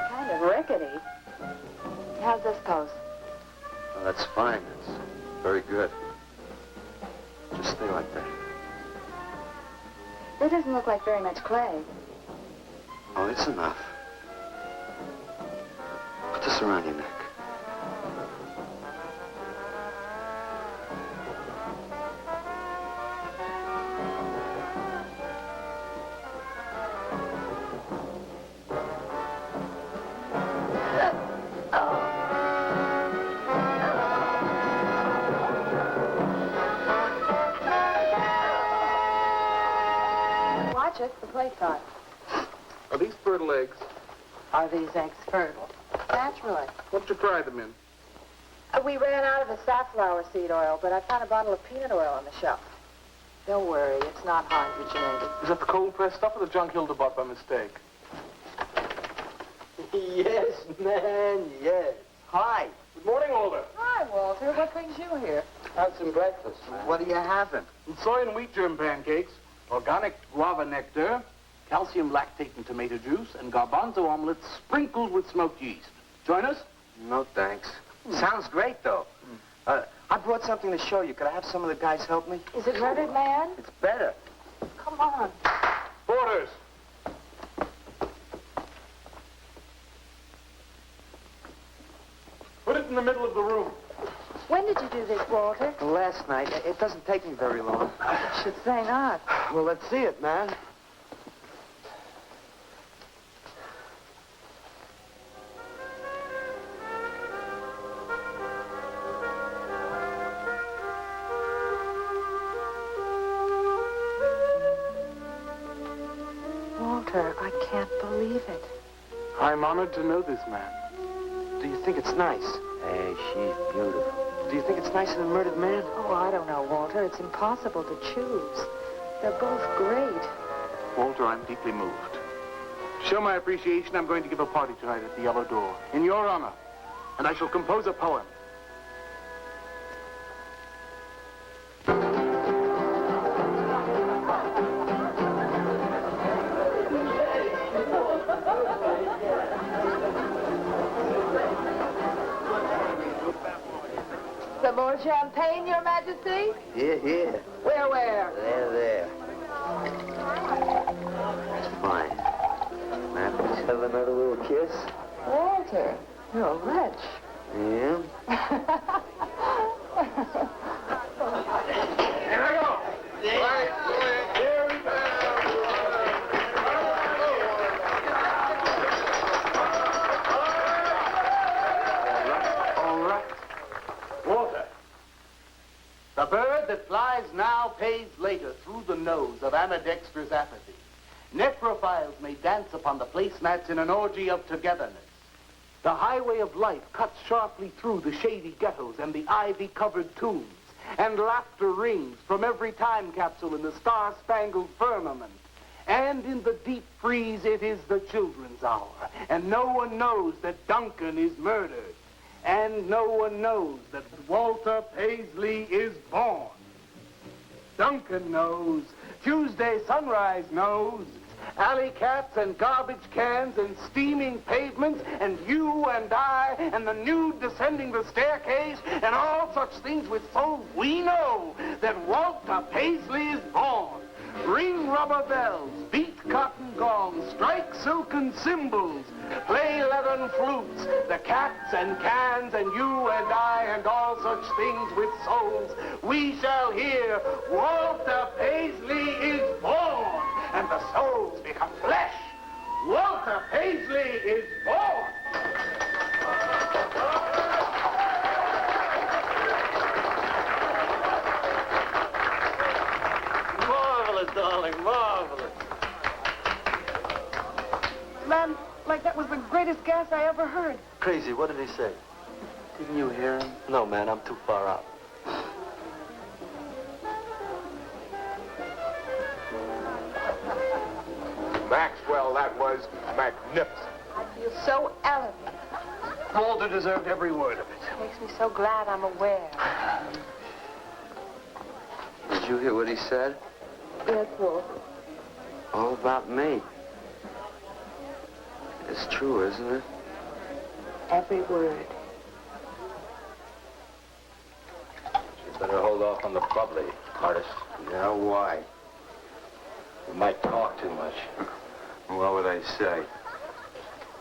S9: Kind of rickety. How's this pose?
S2: Oh, that's fine. It's very good. Just stay like that.
S9: That doesn't look like very much clay.
S2: Oh, it's enough. Put this around your neck.
S8: Watch it, the plate's hot.
S3: Are these fertile eggs?
S8: Are these eggs fertile? Naturally.
S3: What did you fry them in?
S8: We ran out of the safflower seed oil, but I found a bottle of peanut oil on the shelf. Don't worry, it's not hydrogenated.
S3: Is that the cold-pressed stuff or the junk Hilda bought by mistake?
S7: Yes, man, yes. Hi.
S3: Good morning, Hilda.
S8: Hi, Walter. What brings you here?
S7: Have some breakfast, man.
S2: What are you having?
S3: Soy and wheat germ pancakes, organic guava nectar, calcium lactate and tomato juice, and garbanzo omelets sprinkled with smoked yeast. Join us?
S2: No, thanks. Sounds great, though. I brought something to show you. Could I have some of the guys help me?
S8: Is it murdered man?
S2: It's better.
S8: Come on.
S3: Orders. in the middle of the room.
S9: When did you do this, Walter?
S10: Last night. It doesn't take me very long.
S9: I should say not.
S10: Well, let's see it, man.
S9: Walter, I can't believe it.
S3: I'm honored to know this man.
S10: Do you think it's nice?
S2: Hey, she's beautiful.
S10: Do you think it's nicer than Murdered Man?
S9: Oh, I don't know, Walter. It's impossible to choose. They're both great.
S3: Walter, I'm deeply moved. To show my appreciation, I'm going to give a party tonight at the Yellow Door, in your honor. And I shall compose a poem.
S9: Some more champagne, Your Majesty?
S2: Yeah.
S9: Where?
S2: There. That's fine. Now, let's have another little kiss.
S9: Walter, you're a wretch.
S2: Yeah?
S3: Here I go! All right. Walter. The bird that flies now pays later through the nose of ambidextrous apathy. Necrophiles may dance upon the placemats in an orgy of togetherness. The highway of life cuts sharply through the shady ghettos and the ivy-covered tombs, and laughter rings from every time capsule in the star-spangled firmament. And in the deep freeze, it is the children's hour, and no one knows that Duncan is murdered, and no one knows that Walter Paisley is born. Duncan knows, Tuesday Sunrise knows, alley cats and garbage cans and steaming pavements and you and I and the nude descending the staircase and all such things with souls, we know that Walter Paisley is born. Ring rubber bells, beat cotton gongs, strike silken cymbals, play leathern flutes, the cats and cans and you and I and all such things with souls. We shall hear Walter Paisley is born, and the souls become flesh. Walter Paisley is born.
S14: Marvelous, darling, marvelous.
S6: Man, like that was the greatest gas I ever heard.
S7: Crazy, what did he say? Didn't you hear him? No, man, I'm too far out.
S5: Maxwell, that was magnificent.
S9: I feel so elegant.
S10: Walter deserved every word of it.
S9: It makes me so glad I'm aware.
S2: Did you hear what he said?
S9: Yes, Walter.
S2: All about me. It's true, isn't it?
S9: Every word.
S5: You better hold off on the bubbly, artist.
S2: Yeah, why?
S5: You might talk too much.
S2: What would I say?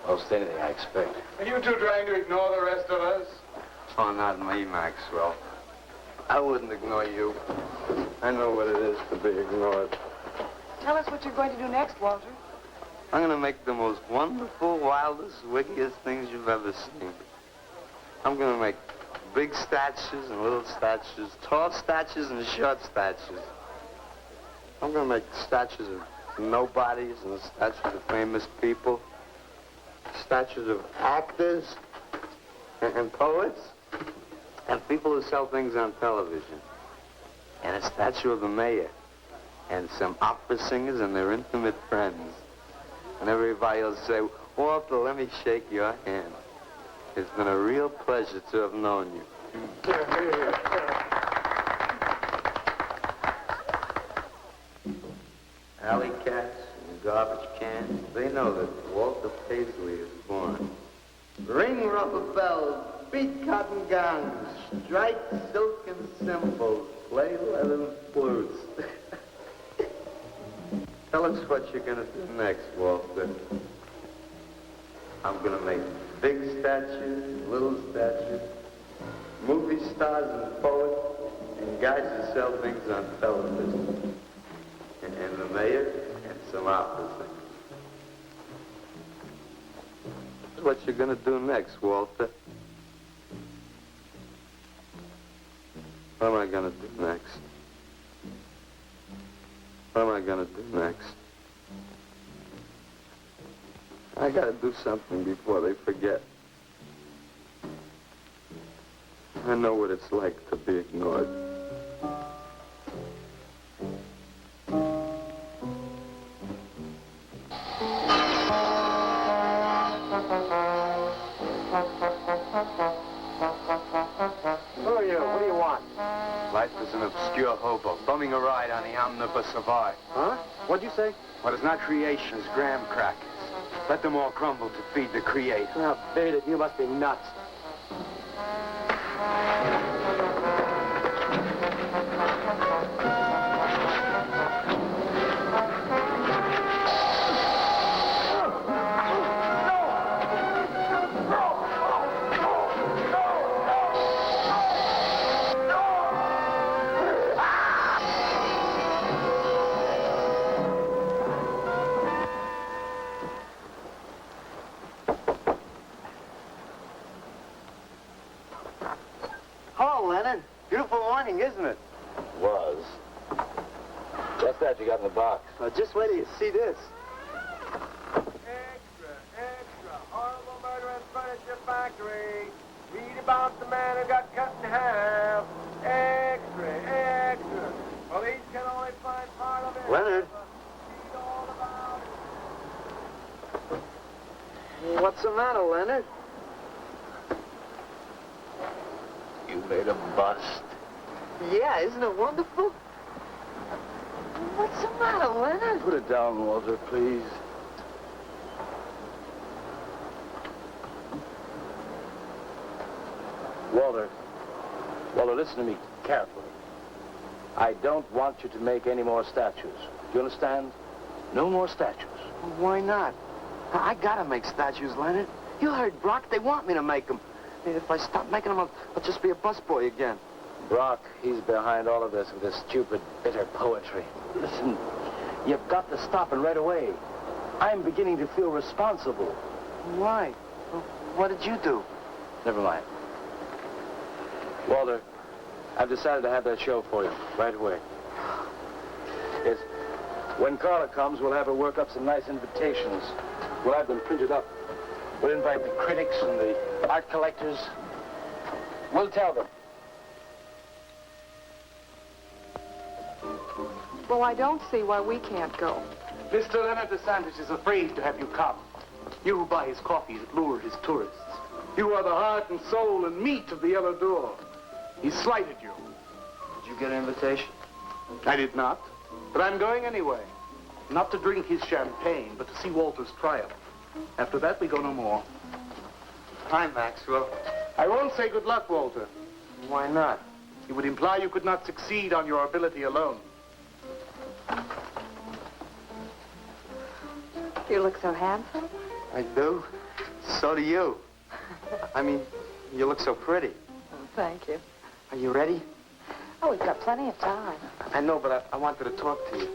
S5: Most anything, I expect.
S3: Are you two trying to ignore the rest of us?
S2: Oh, not me, Maxwell. I wouldn't ignore you. I know what it is to be ignored.
S6: Tell us what you're going to do next, Walter.
S2: I'm going to make the most wonderful, wildest, wickedest things you've ever seen. I'm going to make big statues and little statues, tall statues and short statues. I'm going to make statues of nobodies and statues of famous people, statues of actors and poets and people who sell things on television, and a statue of the mayor and some opera singers and their intimate friends. And everybody will say, Walter, let me shake your hand. It's been a real pleasure to have known you. Alley cats and garbage cans, they know that Walter Paisley is born. Ring rubber bells, beat cotton gongs, strike silken cymbals, play leathern flutes. Tell us what you're going to do next, Walter. I'm going to make big statues, little statues, movie stars and poets and guys who sell things on television. And the mayor and some opera singers. What you gonna do next, Walter? What am I gonna do next? What am I gonna do next? I gotta do something before they forget. I know what it's like to be ignored.
S5: Life is an obscure hobo, bumming a ride on the omnibus of art.
S10: Huh? What'd you say?
S5: What is not creation is graham crackers. Let them all crumble to feed the creator.
S10: Now, beat it. You must be nuts.
S2: Leonard. Beautiful morning, isn't it?
S13: Was. What's that you got in the box?
S2: Just wait till you see this.
S16: Extra, extra. Horrible murder in furniture factory. Read about the man who got cut in half. Extra, extra. Police can only find part of it.
S2: Leonard.
S16: Read all about it.
S2: What's the matter, Leonard?
S13: You made a bust.
S2: Yeah, isn't it wonderful? What's the matter, Leonard?
S13: Put it down, Walter, please. Walter, listen to me carefully. I don't want you to make any more statues. Do you understand? No more statues.
S2: Why not? I gotta make statues, Leonard. You heard Brock. They want me to make them. If I stop making them, I'll just be a busboy again.
S13: Brock, he's behind all of this with his stupid, bitter poetry. Listen, you've got to stop it right away. I'm beginning to feel responsible.
S2: Why? What did you do?
S13: Never mind. Walter, I've decided to have that show for you right away. Yes. When Carla comes, we'll have her work up some nice invitations. We'll have them printed up. We'll invite the critics and the art collectors. We'll tell them.
S6: Well, I don't see why we can't go.
S3: Mr. Leonard DeSantis is afraid to have you come. You who buy his coffee that lure his tourists. You are the heart and soul and meat of the Yellow Door. He slighted you.
S2: Did you get an invitation?
S3: I did not, but I'm going anyway. Not to drink his champagne, but to see Walter's triumph. After that, we go no more.
S2: Hi, Maxwell.
S3: I won't say good luck, Walter.
S2: Why not?
S3: It would imply you could not succeed on your ability alone.
S9: You look so handsome.
S2: I do. So do you. I mean, you look so pretty.
S9: Oh, thank you.
S2: Are you ready?
S9: Oh, we've got plenty of time.
S2: I know, but I wanted to talk to you.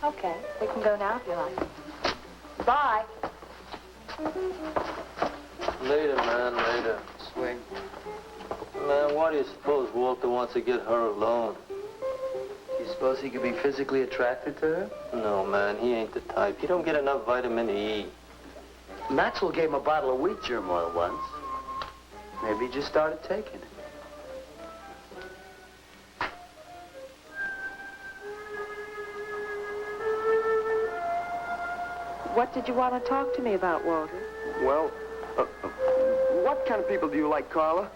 S9: Okay, we can go now if you like. Bye.
S14: Later, man, later.
S2: Swing.
S14: Man, why do you suppose Walter wants to get her alone?
S2: You suppose he could be physically attracted to her?
S14: No, man, he ain't the type. He don't get enough vitamin E.
S2: Maxwell gave him a bottle of wheat germ oil once. Maybe he just started taking it.
S9: What did you want to talk to me about, Walter?
S2: Well, what kind of people do you like, Carla?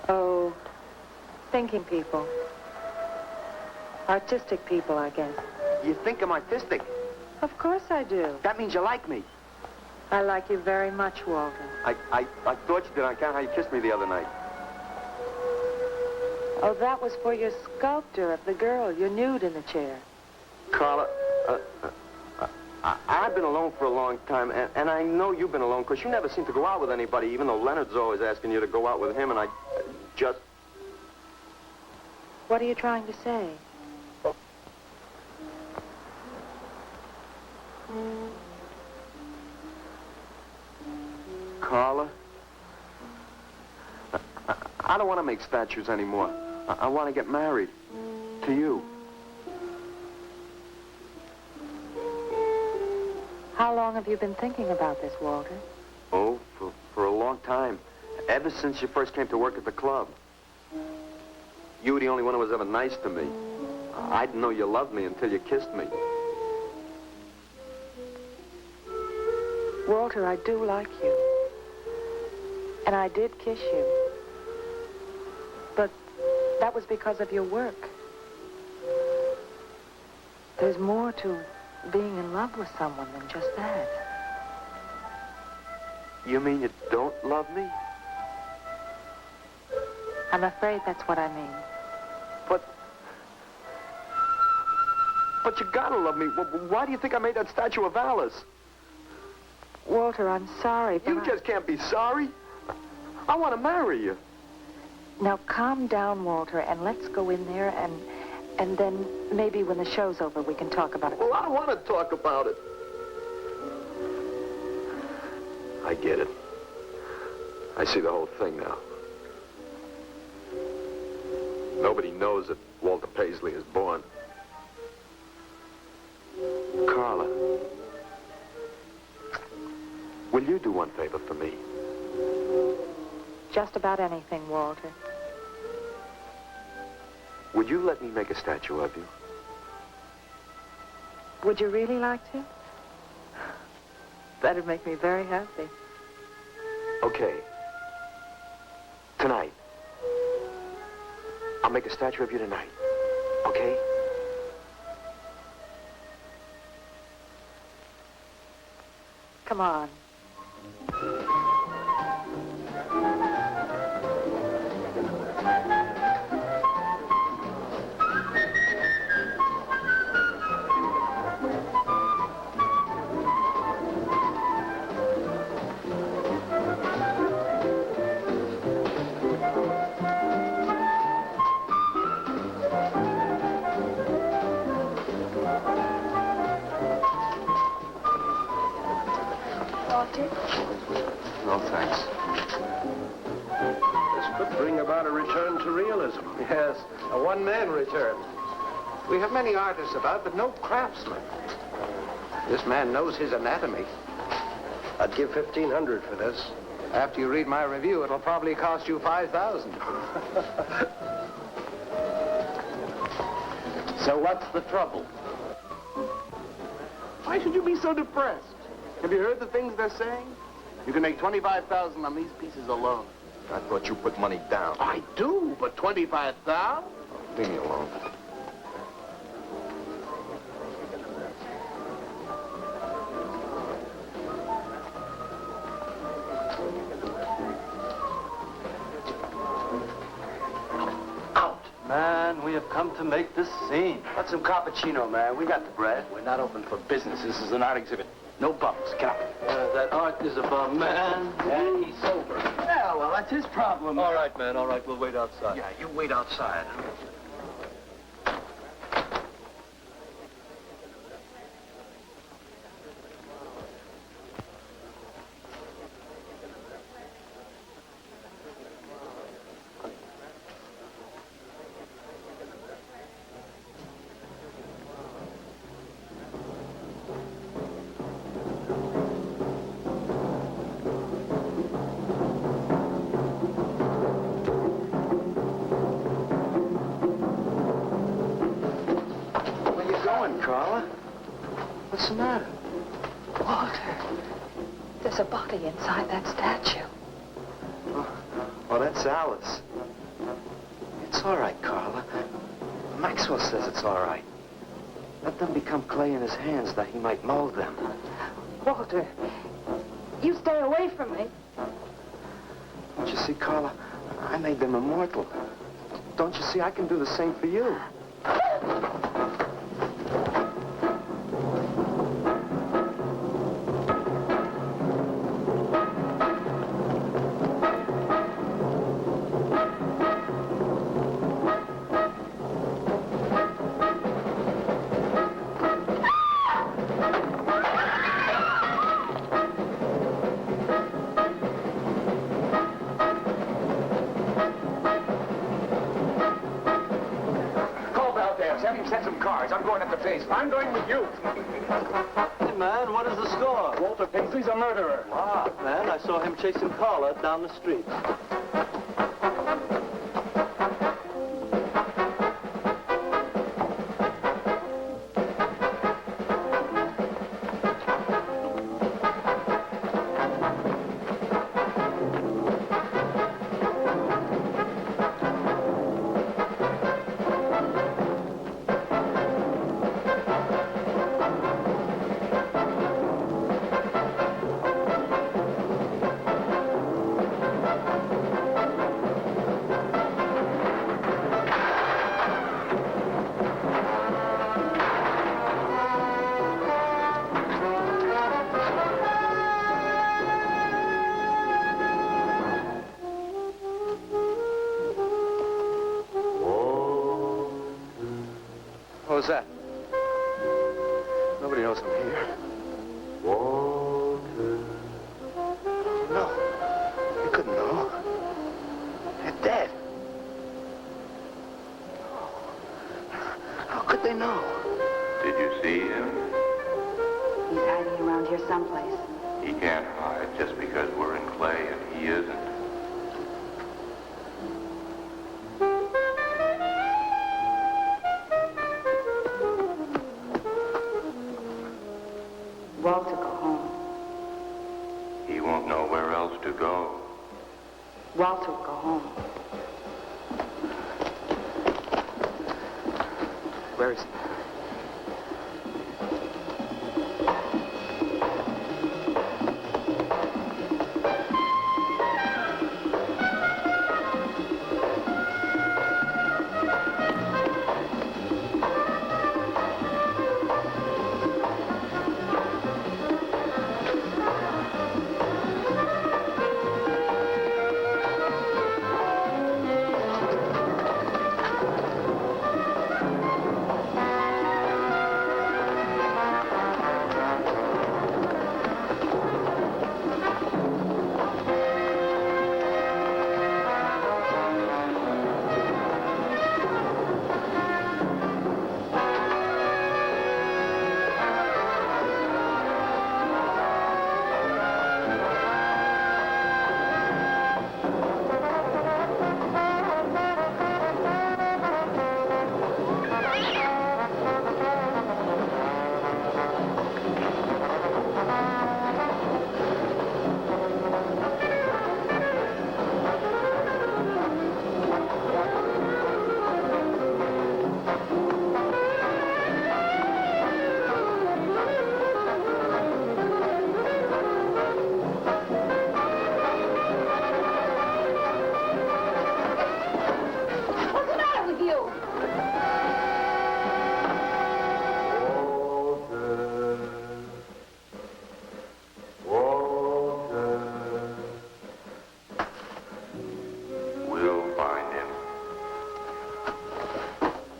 S9: Oh, thinking people. Artistic people, I guess.
S2: You think I'm artistic?
S9: Of course I do.
S2: That means you like me.
S9: I like you very much, Walter.
S2: I thought you did on account how you kissed me the other night.
S9: Oh, that was for your sculpture of the girl, your nude in the chair.
S2: Carla, I've been alone for a long time, and I know you've been alone, because you never seem to go out with anybody, even though Leonard's always asking you to go out with him, and
S17: just...
S9: What are you trying to say?
S17: Carla? I don't want to make statues anymore. I want to get married. To you.
S9: How long have you been thinking about this, Walter?
S17: Oh, for a long time. Ever since you first came to work at the club. You were the only one who was ever nice to me. I didn't know you loved me until you kissed me.
S9: Walter, I do like you. And I did kiss you. But that was because of your work. There's more to being in love with someone than just that.
S17: You mean you don't love me?
S9: I'm afraid that's what I mean.
S17: But you gotta love me. Why do you think I made that statue of Alice?
S9: Walter, I'm sorry, but
S17: You just can't be sorry. I want to marry you.
S9: Now, calm down, Walter, and let's go in there and then maybe when the show's over we can talk about it.
S17: Well, I don't want to talk about it. I get it. I see the whole thing now. Nobody knows that Walter Paisley is born. Carla, will you do one favor for me?
S9: Just about anything, Walter.
S17: Would you let me make a statue of you?
S9: Would you really like to? That'd make me very happy.
S17: Okay. Tonight. I'll make a statue of you tonight. Okay?
S9: Come on.
S17: No, thanks.
S10: This could bring about a return to realism.
S3: Yes, a one-man return. We have many artists about, but no craftsmen. This man knows his anatomy.
S10: I'd give $1,500 for this.
S3: After you read my review, it'll probably cost you $5,000.
S13: So what's the trouble?
S3: Why should you be so depressed? Have you heard the things they're saying? You can make $25,000 on these pieces alone.
S17: I thought you put money down.
S3: I do, but $25,000?
S17: Leave me alone.
S7: Man, we have come to make this scene.
S13: What's some cappuccino, man? We got the bread. We're not open for business. This is an art exhibit. No bumps. Get up.
S7: That art is about man.
S13: And he's sober.
S7: Yeah, well, that's his problem. All right, man, all right. We'll wait outside.
S10: Yeah, you wait outside.
S17: Carla? What's the matter?
S9: Walter, there's a body inside that statue.
S17: Oh, that's Alice. It's all right, Carla. Maxwell says it's all right. Let them become clay in his hands that he might mold them.
S9: Walter, you stay away from me.
S17: Don't you see, Carla? I made them immortal. Don't you see, I can do the same for you.
S5: him set some cards. I'm going up the basement.
S3: I'm going with you.
S7: Hey, man, what is the score?
S3: Walter Paisley's a murderer.
S7: Ah, man, I saw him chasing Carla down the street.
S5: What was that? Nobody knows I'm here.
S13: Walter.
S5: No. They couldn't know. They're dead. How could they know?
S11: Did you see him?
S15: He's hiding around here someplace.
S11: He can't hide just because we're in Clay and he isn't.
S15: Walter, go home.
S11: He won't know where else to go.
S15: Walter, go home.
S5: Where is he?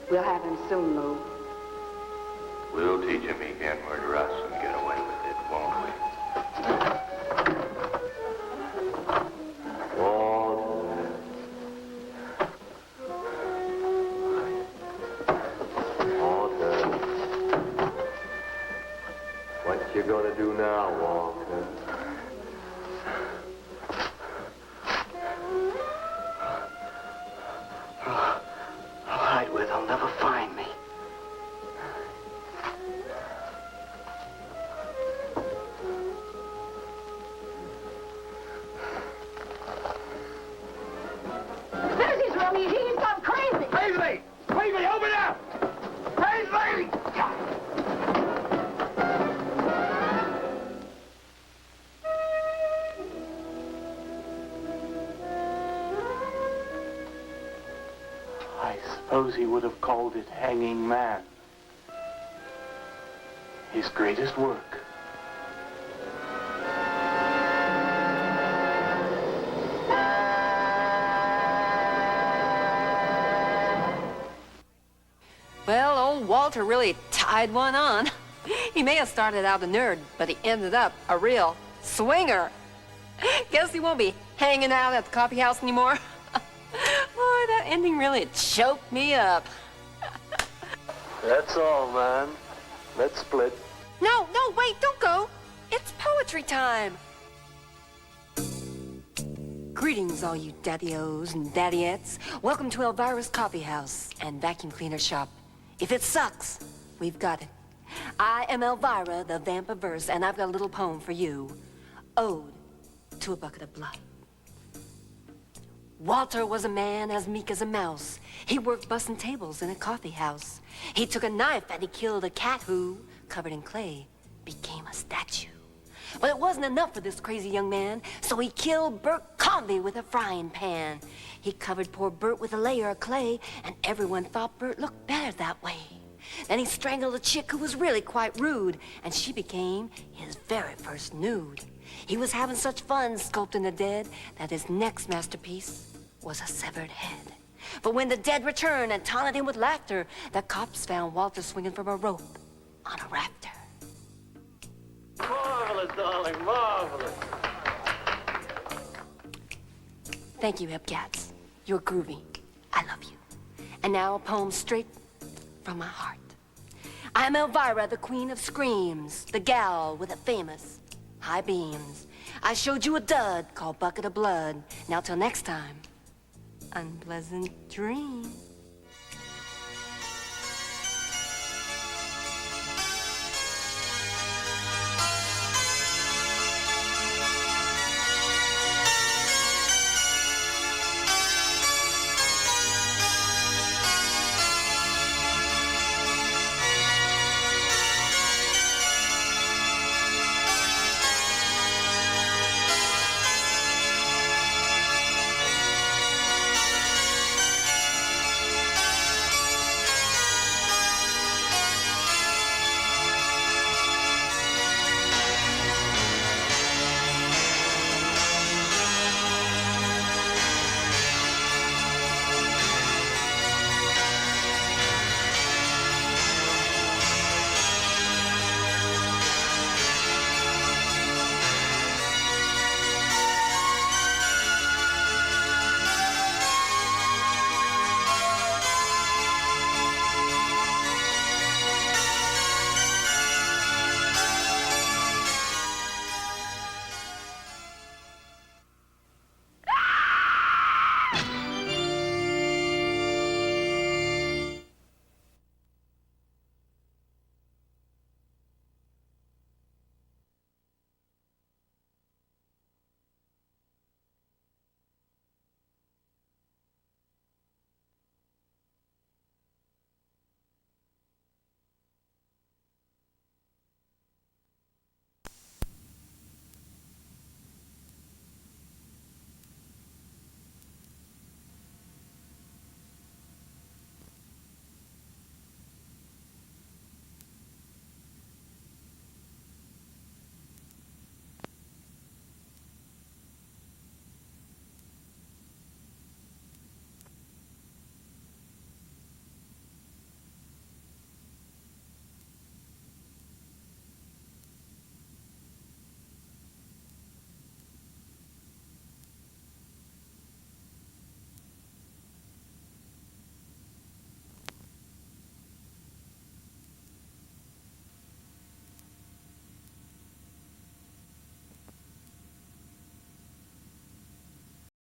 S15: We'll have him soon, Lou.
S11: We'll teach him he can't murder us and get away with it, won't we?
S13: What you gonna do now, Walter?
S5: I'll hide where they'll never find me.
S6: There's Romy. He's gone crazy.
S3: Paisley! Paisley, open up! Paisley!
S7: I suppose he would have called it Hanging Man. His greatest work.
S1: Well, old Walter really tied one on. He may have started out a nerd, but he ended up a real swinger. Guess he won't be hanging out at the coffee house anymore. Boy, that ending really choked me up.
S7: That's all, man. Let's split.
S1: No, wait, don't go. It's poetry time. Greetings, all you daddy-os and daddyettes. Welcome to Elvira's Coffee House and Vacuum Cleaner Shop. If it sucks, we've got it. I am Elvira, the vamp of verse, and I've got a little poem for you. Ode to a Bucket of Blood. Walter was a man as meek as a mouse. He worked bussing tables in a coffee house. He took a knife and he killed a cat who, covered in clay, became a statue. But it wasn't enough for this crazy young man, so he killed Bert Convy with a frying pan. He covered poor Bert with a layer of clay, and everyone thought Bert looked better that way. Then he strangled a chick who was really quite rude, and she became his very first nude. He was having such fun sculpting the dead that his next masterpiece was a severed head. But when the dead returned and taunted him with laughter, the cops found Walter swinging from a rope on a rafter.
S7: Marvelous, darling, marvelous.
S1: Thank you, Hepcats. You're groovy. I love you. And now a poem straight from my heart. I'm Elvira, the queen of screams, the gal with the famous high beams. I showed you a dud called Bucket of Blood. Now till next time, unpleasant dreams.